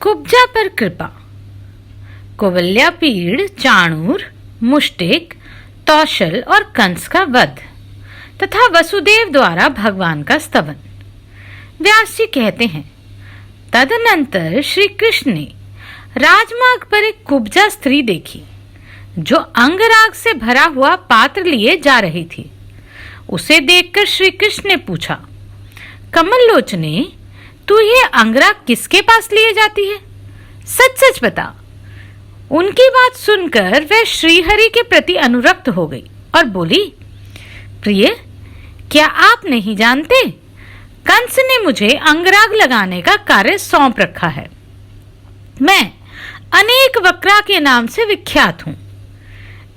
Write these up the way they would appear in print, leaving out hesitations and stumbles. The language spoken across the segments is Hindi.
कुब्जा पर कृपा। कुवलयापीड़, चाणूर, मुष्टिक, तौशल और कंस का वध तथा वसुदेव द्वारा भगवान का स्तवन। व्यास जी कहते हैं, तदनंतर श्री कृष्ण ने राजमार्ग पर एक कुब्जा स्त्री देखी जो अंगराग से भरा हुआ पात्र लिए जा रही थी। उसे देखकर श्री कृष्ण ने पूछा, कमल लोचने, तू ये अंगराग किसके पास लिए जाती है? सच सच बता। उनकी बात सुनकर वह श्रीहरि के प्रति अनुरक्त हो गई और बोली, प्रिय, क्या आप नहीं जानते, कंस ने मुझे अंगराग लगाने का कार्य सौंप रखा है। मैं अनेक वक्रा के नाम से विख्यात हूं।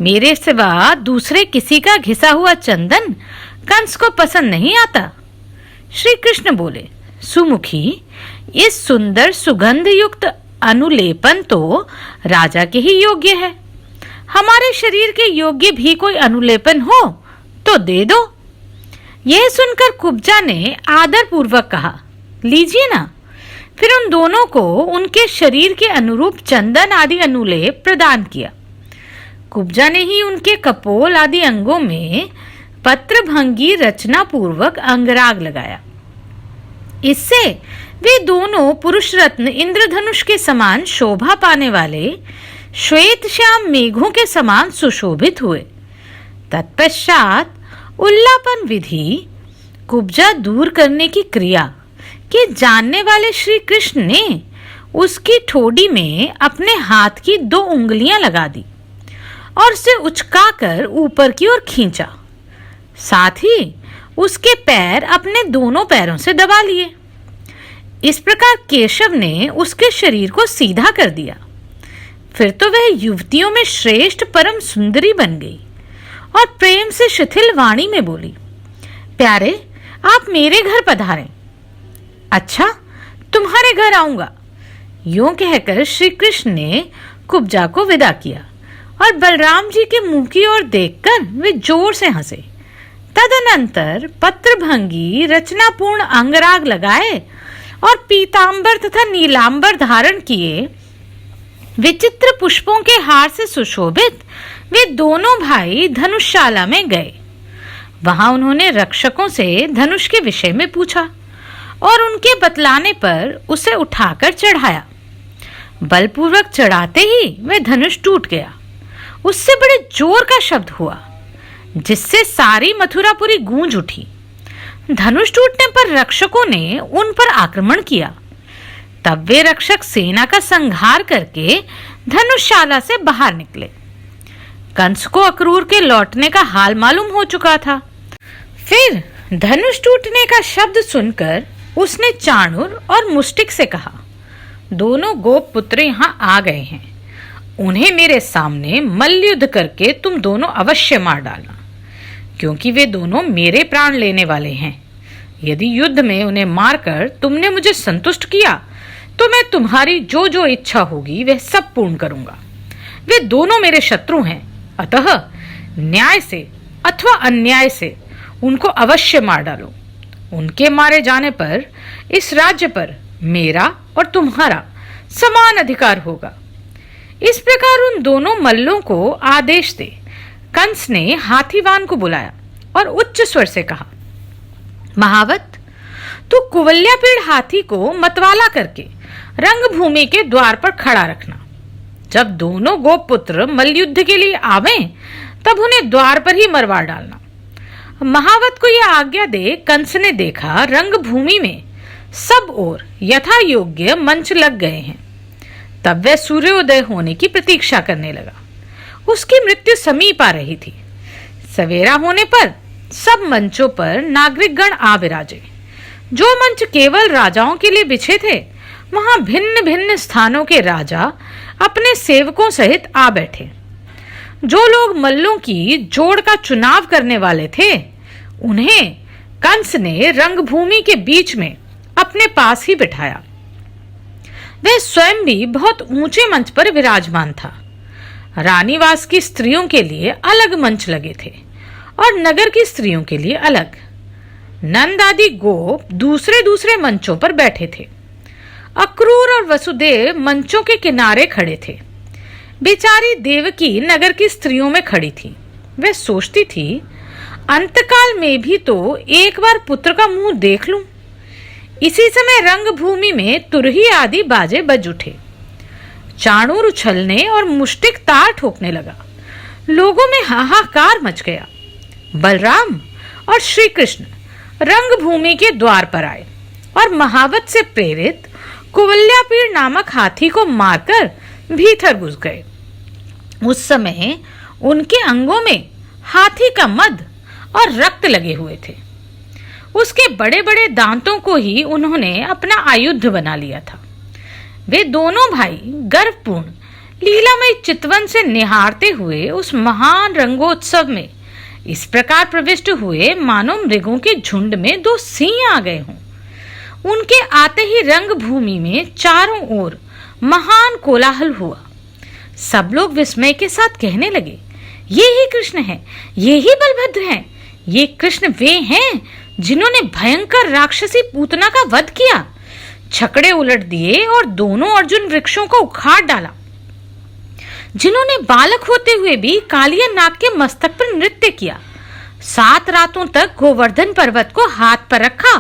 मेरे सिवा दूसरे किसी का घिसा हुआ चंदन कंस को पसंद नहीं आता। श्री कृष्ण बोले, सुमुखी, इस सुंदर सुगंध युक्त अनुलेपन तो राजा के ही योग्य है। हमारे शरीर के योग्य भी कोई अनुलेपन हो तो दे दो। यह सुनकर कुब्जा ने आदर पूर्वक कहा, लीजिए ना। फिर उन दोनों को उनके शरीर के अनुरूप चंदन आदि अनुलेप प्रदान किया। कुब्जा ने ही उनके कपोल आदि अंगों में पत्रभंगी रचना पूर्वक अंगराग लगाया। इससे वे दोनों पुरुष रत्न इंद्रधनुष के समान शोभा पाने वाले श्वेत श्याम मेघों के समान सुशोभित हुए। तत्पश्चात उल्लापन विधि, कुब्जा दूर करने की क्रिया के जानने वाले श्री कृष्ण ने उसकी ठोड़ी में अपने हाथ की 2 उंगलियां लगा दी और उसे उचकाकर ऊपर की ओर खींचा। साथ ही उसके पैर अपने दोनों पैरों से दबा लिए। इस प्रकार केशव ने उसके शरीर को सीधा कर दिया। फिर तो वह युवतियों में श्रेष्ठ परम सुंदरी बन गई और प्रेम से शिथिल वाणी में बोली, प्यारे, आप मेरे घर पधारें। अच्छा, तुम्हारे घर आऊंगा। यूं कहकर श्री कृष्ण ने कुब्जा को विदा किया और बलराम जी के मुंह की ओर देखकर वे जोर से हंसे। तदनंतर पत्रभंगी रचनापूर्ण अंगराग लगाए और पीतांबर तथा नीलांबर धारण किए विचित्र पुष्पों के हार से सुशोभित वे दोनों भाई धनुषशाला में गए। वहां उन्होंने रक्षकों से धनुष के विषय में पूछा और उनके बतलाने पर उसे उठाकर चढ़ाया। बलपूर्वक चढ़ाते ही वह धनुष टूट गया। उससे बड़े जोर का शब्द हुआ जिससे सारी मथुरापुरी गूंज उठी। धनुष टूटने पर रक्षकों ने उन पर आक्रमण किया। तब वे रक्षक सेना का संहार करके धनुषशाला से बाहर निकले। कंस को अक्रूर के लौटने का हाल मालूम हो चुका था। फिर धनुष टूटने का शब्द सुनकर उसने चाणूर और मुष्टिक से कहा, दोनों गोप पुत्र यहाँ आ गए हैं। उन्हें मेरे सामने मल्लयुद्ध करके तुम दोनों अवश्य मार डालना, क्योंकि वे दोनों मेरे प्राण लेने वाले हैं। यदि युद्ध में उन्हें मारकर तुमने मुझे संतुष्ट किया तो मैं तुम्हारी जो जो इच्छा होगी वह सब पूर्ण करूंगा। वे दोनों मेरे शत्रु हैं, अतः न्याय से अथवा अन्याय से उनको अवश्य मार डालो। उनके मारे जाने पर इस राज्य पर मेरा और तुम्हारा समान अधिकार होगा। इस प्रकार उन दोनों मल्लों को आदेश दे कंस ने हाथीवान को बुलाया और उच्च स्वर से कहा, महावत, तू कुवलयापीड़ हाथी को मतवाला करके रंगभूमि के द्वार पर खड़ा रखना। जब दोनों गोपपुत्र मल्लयुद्ध के लिए आवे तब उन्हें द्वार पर ही मरवा डालना। महावत को यह आज्ञा दे कंस ने देखा रंगभूमि में सब ओर यथा योग्य मंच लग गए हैं। तब वह सूर्योदय होने की प्रतीक्षा करने लगा। उसकी मृत्यु समीप आ रही थी। सवेरा होने पर सब मंचों पर नागरिकगण आ विराजे। जो मंच केवल राजाओं के लिए बिछे थे, वहां भिन्न भिन्न स्थानों के राजा अपने सेवकों सहित आ बैठे। जो लोग मल्लों की जोड़ का चुनाव करने वाले थे, उन्हें कंस ने रंगभूमि के बीच में अपने पास ही बिठाया। वह स्वयं भी बहुत ऊंचे मंच पर विराजमान था। रानीवास की स्त्रियों के लिए अलग मंच लगे थे और नगर की स्त्रियों के लिए अलग। नंद आदि गोप दूसरे दूसरे मंचों पर बैठे थे। अक्रूर और वसुदेव मंचों के किनारे खड़े थे। बेचारी देवकी नगर की स्त्रियों में खड़ी थी। वह सोचती थी, अंतकाल में भी तो एक बार पुत्र का मुंह देख लूं। इसी समय रंगभूमि में तुरही आदि बाजे बज उठे। चाणूर उछलने और मुष्टिक तार ठोकने लगा। लोगों में हाहाकार मच गया। बलराम और श्री कृष्ण रंगभूमि के द्वार पर आए और महावत से प्रेरित कुवल्यापीड़ नामक हाथी को मारकर भीतर घुस गए। उस समय उनके अंगों में हाथी का मद और रक्त लगे हुए थे। उसके बड़े बड़े दांतों को ही उन्होंने अपना आयुध बना लिया था। वे दोनों भाई गर्वपूर्ण लीलामय चितवन से निहारते हुए उस महान रंगोत्सव में इस प्रकार प्रविष्ट हुए मानो मृगों के झुंड में दो सिंह आ गए हों। उनके आते ही रंगभूमि में चारों ओर महान कोलाहल हुआ। सब लोग विस्मय के साथ कहने लगे, ये ही कृष्ण है, ये ही बलभद्र हैं। ये कृष्ण वे हैं जिन्होंने भयंकर राक्षसी पूतना का वध किया, छकड़े उलट दिए और दोनों अर्जुन वृक्षों को उखाड़ डाला, जिन्होंने बालक होते हुए भी कालिया नाग के मस्तक पर नृत्य किया, 7 रातों तक गोवर्धन पर्वत को हाथ पर रखा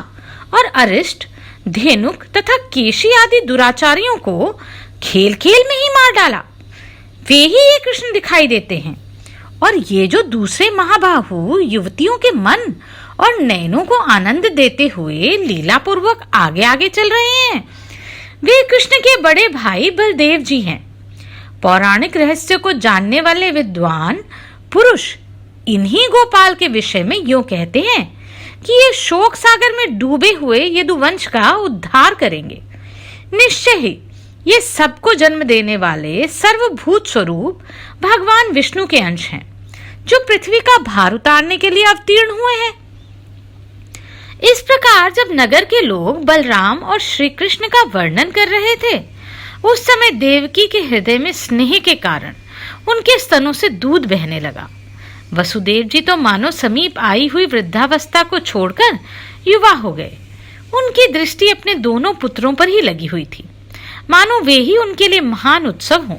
और अरिष्ट, धेनुक तथा केशी आदि दुराचारियों को खेल खेल में ही मार डाला। वे ही ये कृष्ण दिखाई देते हैं। और ये जो दूसरे महाबाहु युवतियों के मन और नयनों को आनंद देते हुए लीला पूर्वक आगे आगे चल रहे हैं, वे कृष्ण के बड़े भाई बलदेव जी हैं। पौराणिक रहस्य को जानने वाले विद्वान पुरुष इन्हीं गोपाल के विषय में यूं कहते हैं कि ये शोक सागर में डूबे हुए यदुवंश का उद्धार करेंगे। निश्चय ही ये सबको जन्म देने वाले सर्वभूत स्वरूप भगवान विष्णु के अंश हैं, जो पृथ्वी का भार उतारने के लिए अवतीर्ण हुए हैं। इस प्रकार जब नगर के लोग बलराम और श्री कृष्ण का वर्णन कर रहे थे, उस समय देवकी के हृदय में स्नेह के कारण उनके स्तनों से दूध बहने लगा। वसुदेव जी तो मानो समीप आई हुई वृद्धावस्था को छोड़कर युवा हो गए। उनकी दृष्टि अपने दोनों पुत्रों पर ही लगी हुई थी, मानो वे ही उनके लिए महान उत्सव हों।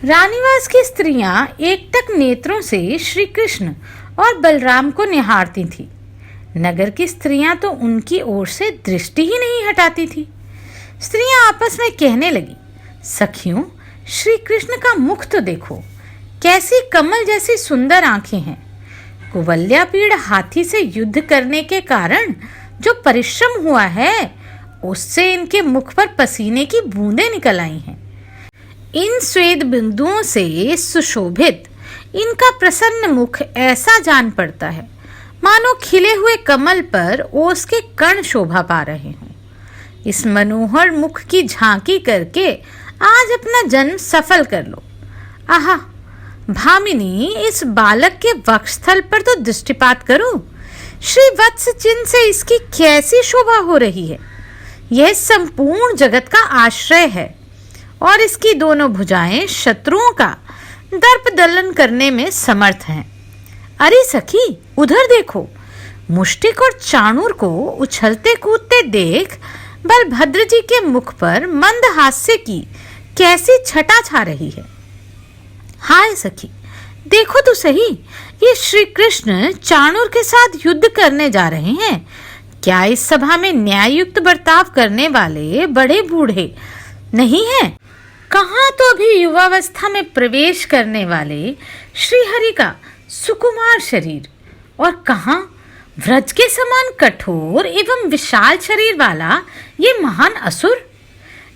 रानीवास की स्त्रियां एकटक नेत्रों से श्री कृष्ण और बलराम को निहारती थीं। नगर की स्त्रियां तो उनकी ओर से दृष्टि ही नहीं हटाती थी। स्त्रियां आपस में कहने लगी, सखियों, श्री कृष्ण का मुख तो देखो, कैसी कमल जैसी सुंदर आंखें हैं। कुवल्यापीड़ हाथी से युद्ध करने के कारण जो परिश्रम हुआ है, उससे इनके मुख पर पसीने की बूंदें निकल आई हैं। इन श्वेत बिंदुओं से सुशोभित इनका प्रसन्न मुख ऐसा जान पड़ता है मानो खिले हुए कमल पर ओस के कण शोभा पा रहे हों। इस मनोहर मुख की झांकी करके आज अपना जन्म सफल कर लो। आहा भामिनी, इस बालक के वक्षस्थल पर तो दृष्टिपात करो। श्री वत्स चिन्ह से इसकी कैसी शोभा हो रही है। यह संपूर्ण जगत का आश्रय है और इसकी दोनों भुजाएं शत्रुओं का दर्प दलन करने में समर्थ हैं। अरे सखी, उधर देखो, मुष्टिक और चाणूर को उछलते कूदते देख बलभद्र जी के मुख पर मंद हास्य की कैसी छटा छा रही है। हाय सखी, देखो तो सही, ये श्री कृष्ण चाणूर के साथ युद्ध करने जा रहे हैं। क्या इस सभा में न्याययुक्त बर्ताव करने वाले बड़े बूढ़े नहीं हैं? कहाँ तो अभी युवावस्था में प्रवेश करने वाले श्रीहरि का सुकुमार शरीर, और कहाँ व्रज के समान कठोर एवं विशाल शरीर वाला ये महान असुर।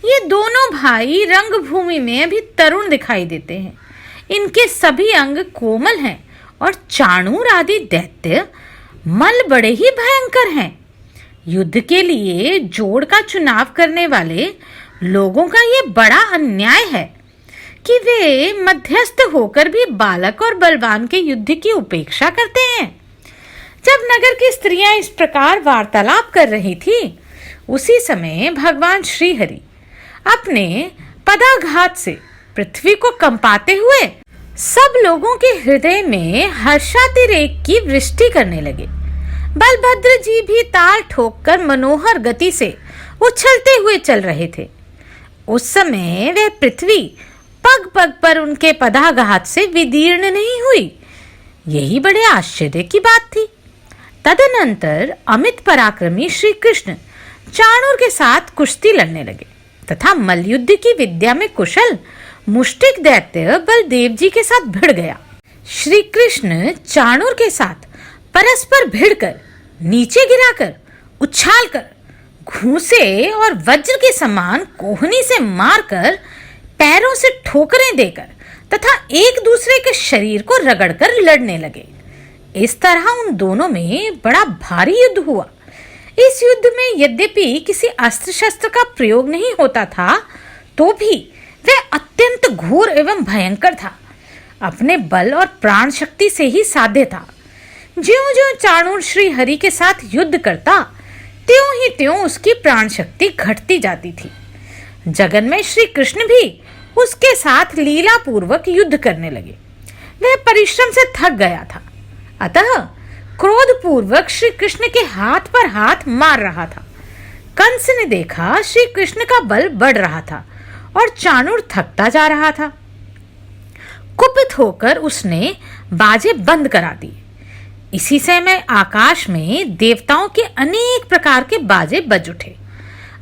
ये दोनों भाई रंगभूमि में अभी तरुण दिखाई देते हैं। इनके सभी अंग कोमल हैं और चाणूर आदि दैत्य मल बड़े ही भयंकर हैं। युद्ध के लिए जोड़ का चुनाव करने वाले लोगों का ये बड़ा अन्याय है कि वे मध्यस्थ होकर भी बालक और बलवान के युद्ध की उपेक्षा करते हैं। जब नगर की स्त्रियां इस प्रकार वार्तालाप कर रही थी, उसी समय भगवान श्रीहरि अपने पदाघात से पृथ्वी को कंपाते हुए सब लोगों के हृदय में हर्षातिरेक की वृष्टि करने लगे। बलभद्र जी भी ताल ठोककर मनोहर गति से उछलते हुए चल रहे थे। उस समय वह पृथ्वी पग पग पर उनके पदाघात से विदीर्ण नहीं हुई। यही बड़े आश्चर्य की बात थी। तदनंतर अमित पराक्रमी श्री कृष्ण चाणूर के साथ कुश्ती लड़ने लगे तथा मल्लयुद्ध की विद्या में कुशल मुष्टिक दैत्य बलदेव जी के साथ भिड़ गया। श्री कृष्ण चाणूर के साथ परस्पर भिड़कर, नीचे गिराकर, उछालकर, घूंसे और वज्र के समान कोहनी से मारकर, पैरों से ठोकरें देकर तथा एक दूसरे के शरीर को रगड़कर लड़ने लगे। इस तरह उन दोनों में बड़ा भारी युद्ध हुआ। इस युद्ध में यद्यपि किसी अस्त्र शस्त्र का प्रयोग नहीं होता था, तो भी वह अत्यंत घोर एवं भयंकर था। अपने बल और प्राण शक्ति से ही साध्य था। ज्यों-ज्यों चाणूर श्री हरि के साथ युद्ध करता, त्यों ही त्यों उसकी प्राण शक्ति घटती जाती थी। जगन में श्री कृष्ण भी उसके साथ लीला पूर्वक युद्ध करने लगे। वह परिश्रम से थक गया था, अतः क्रोध पूर्वक श्री कृष्ण के हाथ पर हाथ मार रहा था। कंस ने देखा श्री कृष्ण का बल बढ़ रहा था और चाणूर थकता जा रहा था। कुपित होकर उसने बाजे बंद करा दिए। इसी समय आकाश में देवताओं के अनेक प्रकार के बाजे बज उठे।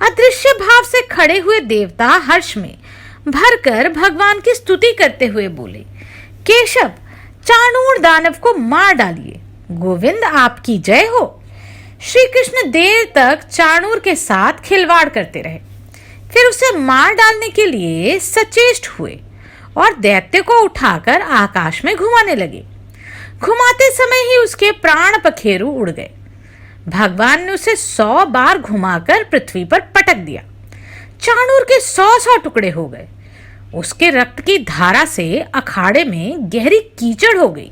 अदृश्य भाव से खड़े हुए देवता हर्ष में भरकर भगवान की स्तुति करते हुए बोले, केशव, चाणूर दानव को मार डालिए, गोविंद आपकी जय हो। श्री कृष्ण देर तक चाणूर के साथ खिलवाड़ करते रहे, फिर उसे मार डालने के लिए सचेष्ट हुए और दैत्य को उठाकर आकाश में घुमाने लगे। घुमाते समय ही उसके प्राण पखेरु उड़ गए। भगवान ने उसे 100 बार घुमाकर पृथ्वी पर पटक दिया। चाणूर के 100 टुकड़े हो गए। उसके रक्त की धारा से अखाड़े में गहरी कीचड़ हो गई।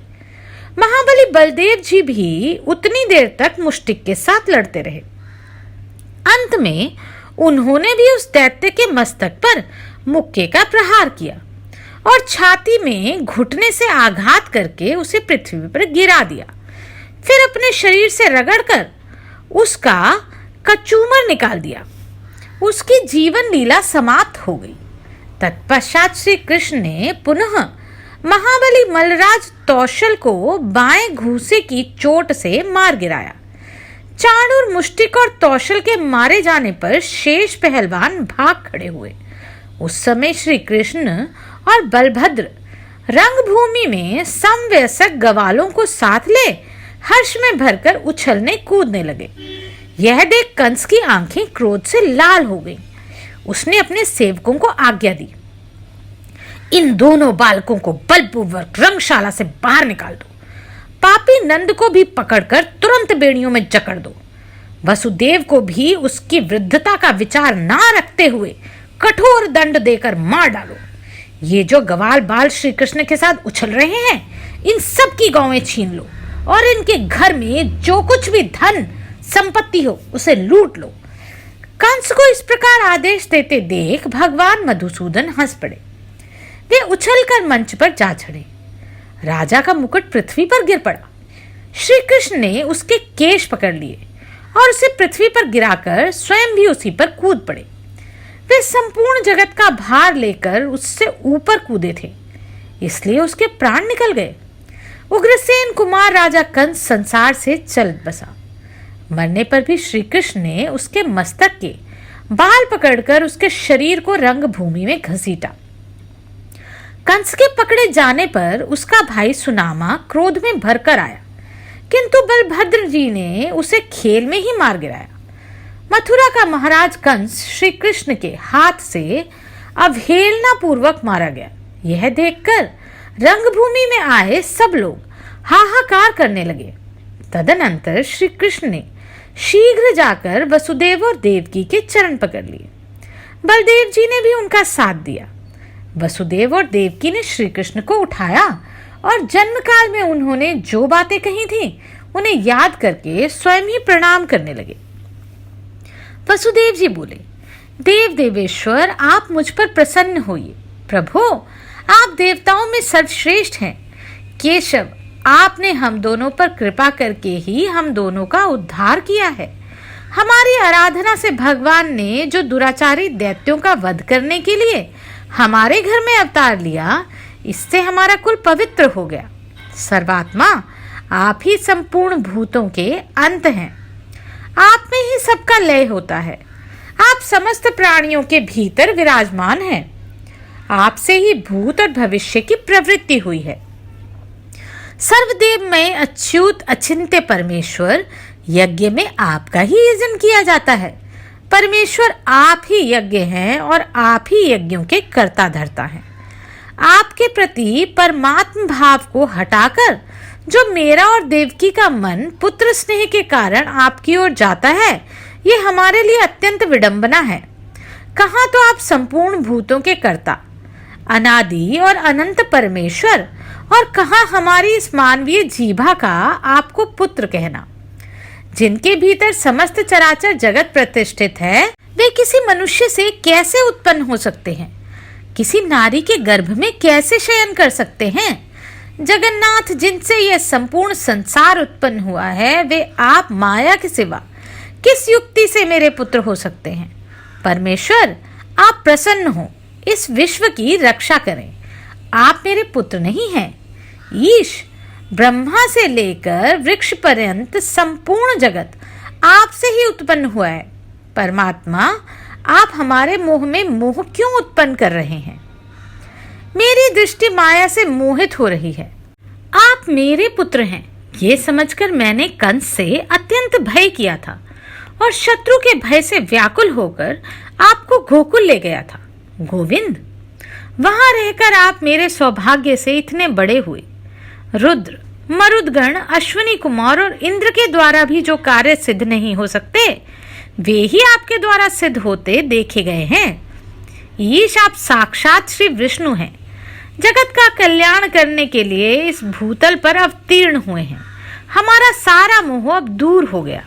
महाबली बलदेव जी भी उतनी देर तक मुष्टिक के साथ लड़ते रहे। अंत में उन्होंने भी उस दैत्य के मस्तक पर मुक्के का प्रहार किया और छाती में घुटने से आघात करके उसे पृथ्वी पर गिरा दिया। फिर अपने शरीर से रगड़कर उसका कचूमर निकाल दिया। उसकी जीवन लीला समाप्त हो गई। तत्पश्चात श्री कृष्ण ने पुनः महाबली मलराज तौशल को बाएं घूंसे की चोट से मार गिराया। चाणूर, मुष्टिक और तौशल के मारे जाने पर शेष पहलवान भाग खड़े हुए। उस समय श्री कृष्ण और बलभद्र रंगभूमि में समवयस्क गवालों को साथ ले हर्ष में भरकर उछलने कूदने लगे। यह देख कंस की आंखें क्रोध से लाल हो गईं। उसने अपने सेवकों को आज्ञा दी, इन दोनों बालकों को बलपूर्वक रंगशाला से बाहर निकाल दो। पापी नंद को भी पकड़कर तुरंत बेड़ियों में जकड़ दो। वसुदेव को भी उसकी वृद्धता का विचार ना रखते हुए कठोर दंड देकर मार डालो। ये जो गवाल बाल श्री कृष्ण के साथ उछल रहे हैं, इन सब की गौएं छीन लो और इनके घर में जो कुछ भी धन संपत्ति हो उसे लूट लो। कंस को इस प्रकार आदेश देते देख भगवान मधुसूदन हंस पड़े। वे उछलकर मंच पर जा चढ़े। राजा का मुकुट पृथ्वी पर गिर पड़ा। श्री कृष्ण ने उसके केश पकड़ लिए और उसे पृथ्वी पर गिराकर स्वयं भी उसी पर कूद पड़े। वे संपूर्ण जगत का भार लेकर उससे ऊपर कूदे थे, इसलिए उसके प्राण निकल गए। उग्रसेन कुमार राजा कंस संसार से चल बसा। मरने पर भी श्री कृष्ण ने उसके मस्तक के बाल पकड़कर उसके शरीर को रंगभूमि में घसीटा। कंस के पकड़े जाने पर उसका भाई सुनामा क्रोध में भरकर आया, किंतु बलभद्र जी ने उसे खेल में ही मार गिराया। मथुरा का महाराज कंस श्री कृष्ण के हाथ से अवहेलना पूर्वक मारा गया। यह देखकर रंगभूमि में आए सब लोग हाहाकार करने लगे। तदनंतर श्री कृष्ण ने शीघ्र जाकर वसुदेव और देवकी के चरण पकड़ लिए। बलदेव जी ने भी उनका साथ दिया। वसुदेव और देवकी ने श्री कृष्ण को उठाया और जन्म काल में उन्होंने जो बातें कही थी उन्हें याद करके स्वयं ही प्रणाम करने लगे। वसुदेव जी बोले, देव देवेश्वर, आप मुझ पर प्रसन्न होइए। प्रभु, आप देवताओं में सर्वश्रेष्ठ हैं। केशव, आपने हम दोनों पर कृपा करके ही हम दोनों का उद्धार किया है। हमारी आराधना से भगवान ने जो दुराचारी दैत्यों का वध करने के लिए हमारे घर में अवतार लिया, इससे हमारा कुल पवित्र हो गया। सर्वात्मा, आप ही संपूर्ण भूतों के अंत हैं। आप में ही सबका लय होता है। आप समस्त प्राणियों के भीतर विराजमान हैं। आपसे ही भूत और भविष्य की प्रवृत्ति हुई है। सर्वदेव में अच्युत अचिंत्य परमेश्वर, यज्ञ में आपका ही यजन किया जाता है। परमेश्वर आप ही यज्ञ हैं और आप ही यज्ञों के कर्ता धर्ता हैं। आपके प्रति परमात्म भाव को हटाकर जो मेरा और देवकी का मन पुत्र स्नेह के कारण आपकी ओर जाता है, ये हमारे लिए अत्यंत विडंबना है। कहाँ तो आप संपूर्ण भूतों के कर्ता, अनादि और अनंत परमेश्वर, और कहाँ हमारी इस मानवीय जीभा का आपको पुत्र कहना। जिनके भीतर समस्त चराचर जगत प्रतिष्ठित है, वे किसी मनुष्य से कैसे उत्पन्न हो सकते हैं? किसी नारी के गर्भ में कैसे शयन कर सकते हैं? जगन्नाथ, जिनसे यह संपूर्ण संसार उत्पन्न हुआ है, वे आप माया के सिवा किस युक्ति से मेरे पुत्र हो सकते हैं? परमेश्वर, आप प्रसन्न हो, इस विश्व की रक्षा करें। आप मेरे पुत्र नहीं हैं। ईश, ब्रह्मा से लेकर वृक्ष पर्यंत संपूर्ण जगत आपसे ही उत्पन्न हुआ है। परमात्मा, आप हमारे मोह में मोह क्यों उत्पन्न कर रहे हैं? मेरी दृष्टि माया से मोहित हो रही है। आप मेरे पुत्र हैं, ये समझकर मैंने कंस से अत्यंत भय किया था और शत्रु के भय से व्याकुल होकर आपको गोकुल ले गया था। गोविंद, वहां रहकर आप मेरे सौभाग्य से इतने बड़े हुए। रुद्र, मरुदगण, अश्विनी कुमार और इंद्र के द्वारा भी जो कार्य सिद्ध नहीं हो सकते, वे ही आपके द्वारा सिद्ध होते देखे गए हैं। ईश, आप साक्षात श्री विष्णु हैं। जगत का कल्याण करने के लिए इस भूतल पर अवतीर्ण हुए हैं। हमारा सारा मोह अब दूर हो गया।